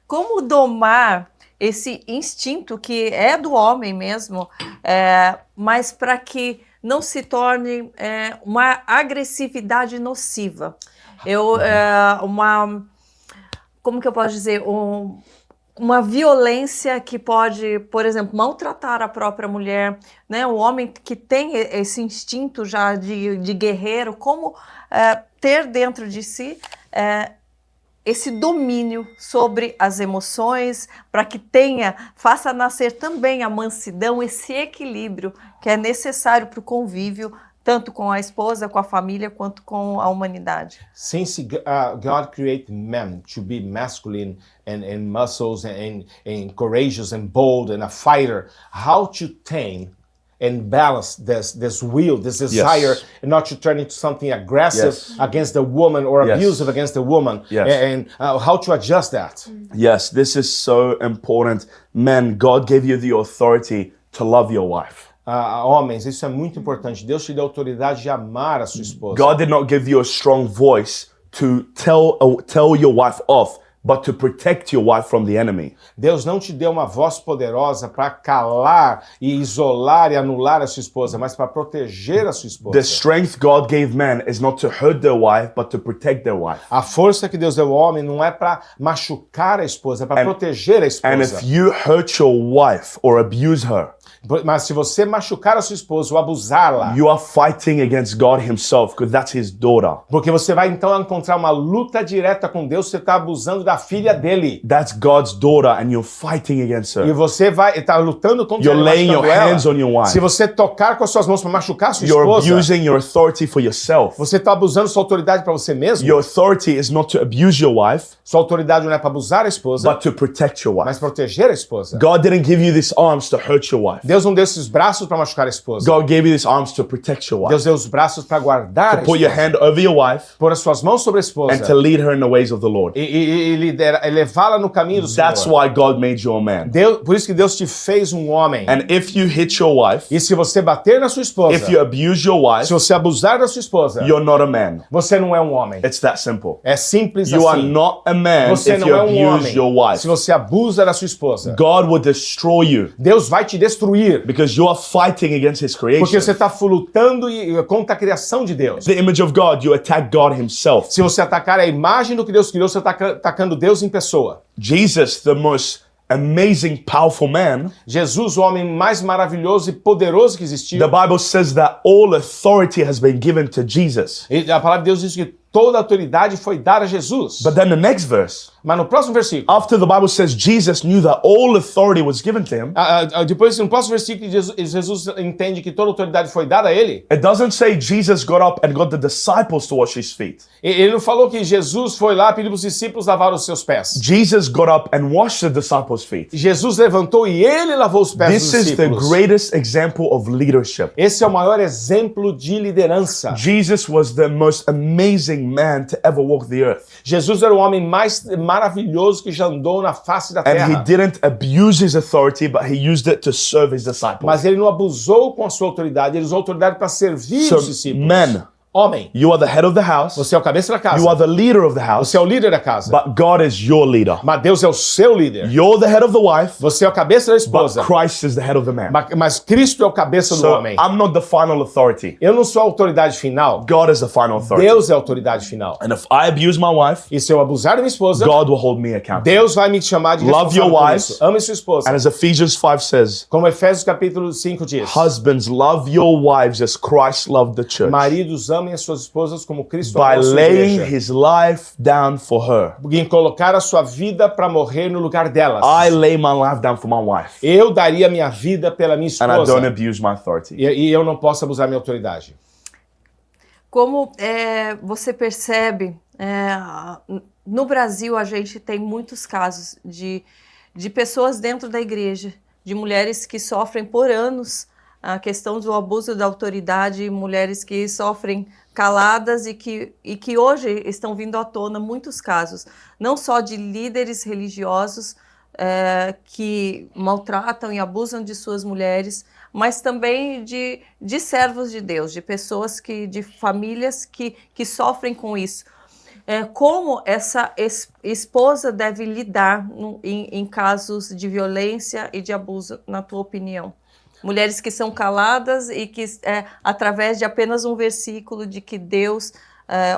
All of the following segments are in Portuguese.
como domar esse instinto que é do homem mesmo, mas para que não se torne uma agressividade nociva. Como que eu posso dizer? Uma violência que pode, por exemplo, maltratar a própria mulher, né? O homem que tem esse instinto já de guerreiro, como ter dentro de si esse domínio sobre as emoções, para que faça nascer também a mansidão, esse equilíbrio que é necessário para o convívio, tanto com a esposa, com a família, quanto com a humanidade. Since God created men to be masculine and muscles and courageous and bold and a fighter, how to tame and balance this will, this desire, and not to turn into something aggressive against the woman or abusive against the woman, and how to adjust that. Yes, this is so important. Men, God gave you the authority to love your wife. Homens, isso é muito importante. Deus te deu a autoridade de amar a sua esposa. God did not give you a strong voice to tell your wife off, but to protect your wife from the enemy. Deus não te deu uma voz poderosa para calar e isolar e anular a sua esposa, mas para proteger a sua esposa. The strength God gave men is not to hurt their wife, but to protect their wife. A força que Deus deu ao homem não é para machucar a esposa, é para proteger a esposa. And if you hurt your wife or abuse her, mas se você machucar a sua esposa ou abusá-la, you are fighting against God himself, because that's his daughter. Porque você vai então encontrar uma luta direta com Deus, você está abusando da filha dele. That's God's daughter and you're fighting against her. E você vai estar lutando contra ela. You're laying your hands on your wife. Se você tocar com as suas mãos para machucar a sua you're esposa, abusing your authority for yourself. Você está abusando sua autoridade para você mesmo. Your authority is not to abuse your wife. Sua autoridade não é para abusar a esposa, but to protect your wife. Mas proteger a esposa. God didn't give you these arms to hurt your wife. Deus não deu esses braços para machucar a esposa. God gave you these arms to protect your wife. Deus deu os braços para guardar a esposa. Put your hand over your wife. Pôr as suas mãos sobre a esposa. And to lead her in the ways of the Lord. E levá-la no caminho do Senhor. That's why God made you a man. Por isso que Deus te fez um homem. And if you hit your wife, e se você bater na sua esposa, if you abuse your wife, se você abusar da sua esposa, you're not a man. Você não é um homem. It's that simple. É simples you assim. are not a man você if não you é um abuse homem. your wife. Se você abusa da sua esposa, God will destroy you. Deus vai te destruir. Because you are fighting against his creation. Porque você está lutando contra a criação de Deus. The image of God, you attack God himself. Se você atacar a imagem do que Deus criou, você está atacando Deus em pessoa. Jesus, the most amazing, powerful man. Jesus, o homem mais maravilhoso e poderoso que existiu. The Bible says that all authority has been given to Jesus. E a palavra de Deus diz que toda a autoridade foi dada a Jesus. But then the next verse. Mas no próximo versículo, after the Bible says Jesus knew that all authority was given to him. Depois no próximo versículo Jesus entende que toda a autoridade foi dada a ele. It doesn't say Jesus got up and got the disciples to wash his feet. Ele não falou que Jesus foi lá e pediu para os discípulos lavar os seus pés. Jesus got up and washed the disciples' feet. Jesus levantou e ele lavou os pés dos discípulos. This is the greatest example of leadership. Esse é o maior exemplo de liderança. Jesus was the most amazing man to ever walk the earth. Jesus era o homem mais maravilhoso que já andou na face da terra. And he didn't abuse his authority, but he used it to serve his disciples. Mas ele não abusou com a sua autoridade, ele usou a autoridade para servir os discípulos. Men, homem, you are the head of the house. Você é o cabeça da casa. You are the leader of the house. Você é o líder da casa. But God is your leader. Mas Deus é o seu líder. You're the head of the wife. Você é o cabeça da esposa. But Christ is the head of the man. Mas Cristo é o cabeça do homem. I'm not the final authority. Eu não sou a autoridade final. God is the final authority. Deus é a autoridade final. And if I abuse my wife, e se eu abusar da minha esposa, God will hold me accountable. Deus vai me chamar de responsável. Love your wives. Ame sua esposa. And as Ephesians 5 says, como Efésios capítulo 5 diz, husbands, love your wives as Christ loved the church. Maridos, amem as suas esposas como Cristo amou a sua laying igreja. his life down for her. Em colocar a sua vida para morrer no lugar delas. I lay my life down for my wife. Eu daria minha vida pela minha esposa. And I don't abuse my authority. E eu não posso abusar minha autoridade. Como você percebe, no Brasil a gente tem muitos casos de pessoas dentro da igreja, de mulheres que sofrem por anos a questão do abuso da autoridade, mulheres que sofrem caladas e que hoje estão vindo à tona muitos casos, não só de líderes religiosos que maltratam e abusam de suas mulheres, mas também de servos de Deus, de pessoas de famílias que sofrem com isso. como essa esposa deve lidar em casos de violência e de abuso, na tua opinião? Mulheres que são caladas e que, através de apenas um versículo de que Deus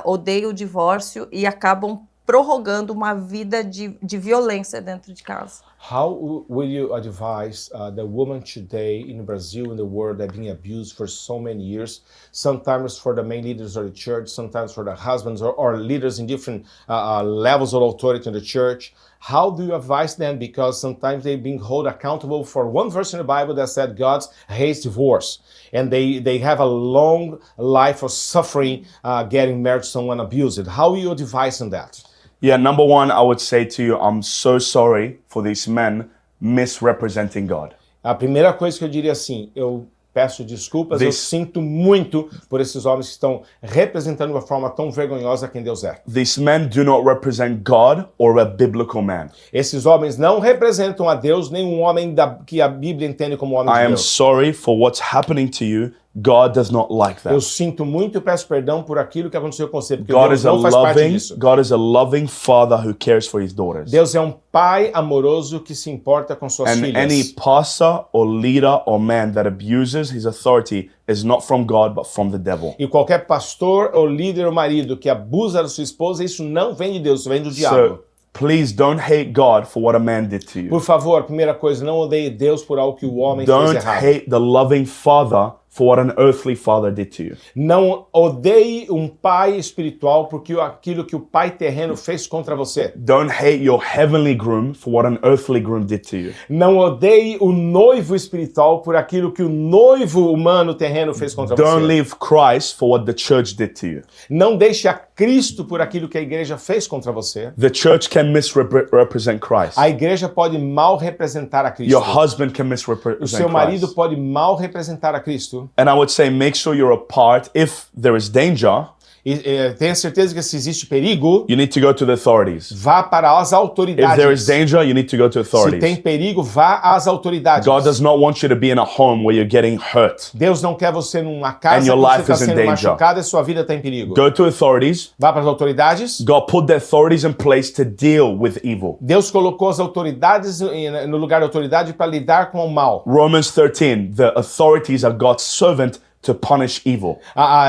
odeia o divórcio e acabam prorrogando uma vida de violência dentro de casa. How will you advise the woman today in Brazil, in the world, that being abused for so many years, sometimes for the main leaders of the church, sometimes for the husbands or leaders in different levels of authority in the church? How do you advise them? Because sometimes they've been held accountable for one verse in the Bible that said God hates divorce. And they have a long life of suffering getting married to someone abused. How will you advise on that? Yeah, number one, I would say to you, I'm so sorry for these men misrepresenting God. A primeira coisa que eu diria assim, eu peço desculpas, eu sinto muito por esses homens que estão representando de uma forma tão vergonhosa quem Deus é. These men do not represent God or a biblical man. Esses homens não representam a Deus, nem um homem que a Bíblia entende como homem de I am Deus. sorry for what's happening to you. God does not like Eu that. sinto muito e peço perdão por aquilo que aconteceu com você, porque God Deus is a não faz parte disso. loving father who cares for his daughters. Deus é um pai amoroso que se importa com suas And filhas. any pastor or leader or man that abuses his authority is not from God but from the devil. E qualquer pastor ou líder ou marido que abusa da sua esposa, isso não vem de Deus, isso vem do diabo. So please don't hate God for what a man did to you. Por favor, primeira coisa, não odeie Deus por algo que o homem fez Don't errado. hate the loving father for what an earthly father did to you. Não odeie um pai espiritual por aquilo que o pai terreno fez contra você. Don't hate your heavenly groom for what an earthly groom did to you. Não odeie o noivo espiritual por aquilo que o noivo humano terreno fez contra Don't você. leave Christ for what the church did to you. Não deixe a Cristo por aquilo que a igreja fez contra você. The church can misrepresent Christ. A igreja pode mal representar a Cristo. Your husband can O misrepresent seu marido Christ. pode mal representar a Cristo. And I would say make sure you're apart. If there is danger, E tenha certeza que se existe perigo, you need to go to the authorities. vá para as If there autoridades. is danger, you need to go to Se tem authorities. perigo, vá às autoridades. God does not want you to be in a home where you're getting hurt. Deus não quer você numa And casa que your você life está is in sendo danger. machucado e sua vida está em perigo. Go to authorities. Vá para as autoridades. God put the authorities in place to deal with evil. Deus colocou as autoridades no lugar da autoridade para lidar com o mal. Romans 13, the authorities are God's servant to punish evil.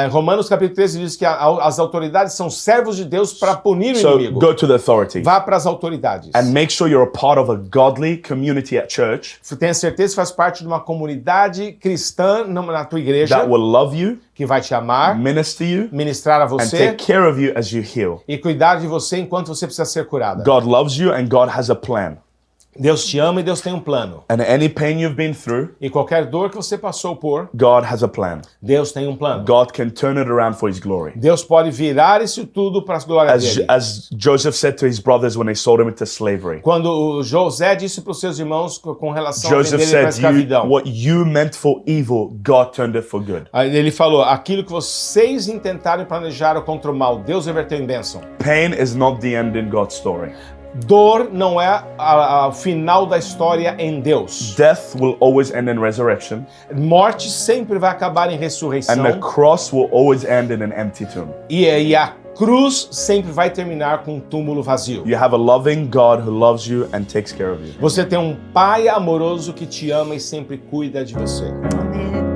Romanos capítulo 13 diz que as autoridades são servos de Deus para punir o So inimigo. go to the authorities. Vá para as autoridades. And make sure you're a part of a godly community at church Tenha certeza que faz parte de uma comunidade cristã na tua igreja that will love you, que vai te amar, minister you, ministrar a and você take care of you as you heal. e cuidar de você enquanto você precisa ser curada. God loves you and God has a plan. Deus te ama e Deus tem um plano. And any pain you've been through, E qualquer dor que você passou por, God has a plan. Deus tem um plano. God can turn it around for his glory. Deus pode virar isso tudo para a glória dele. As Joseph said to his brothers when they sold him into slavery. Quando o José disse para os seus irmãos com relação a Joseph vender ele para a said, escravidão, what you meant for evil, God turned it for good. aí ele falou, aquilo que vocês intentaram e planejaram contra o mal, Deus reverteu em bênção. Pain is not the end in God's story. Dor não é o final da história em Deus. Death will always end in resurrection, Morte sempre vai acabar em ressurreição. and the cross will always end in an empty tomb. E a cruz sempre vai terminar com um túmulo vazio. You have a loving God who loves you and takes care of you. Você tem um pai amoroso que te ama e sempre cuida de você. Amém.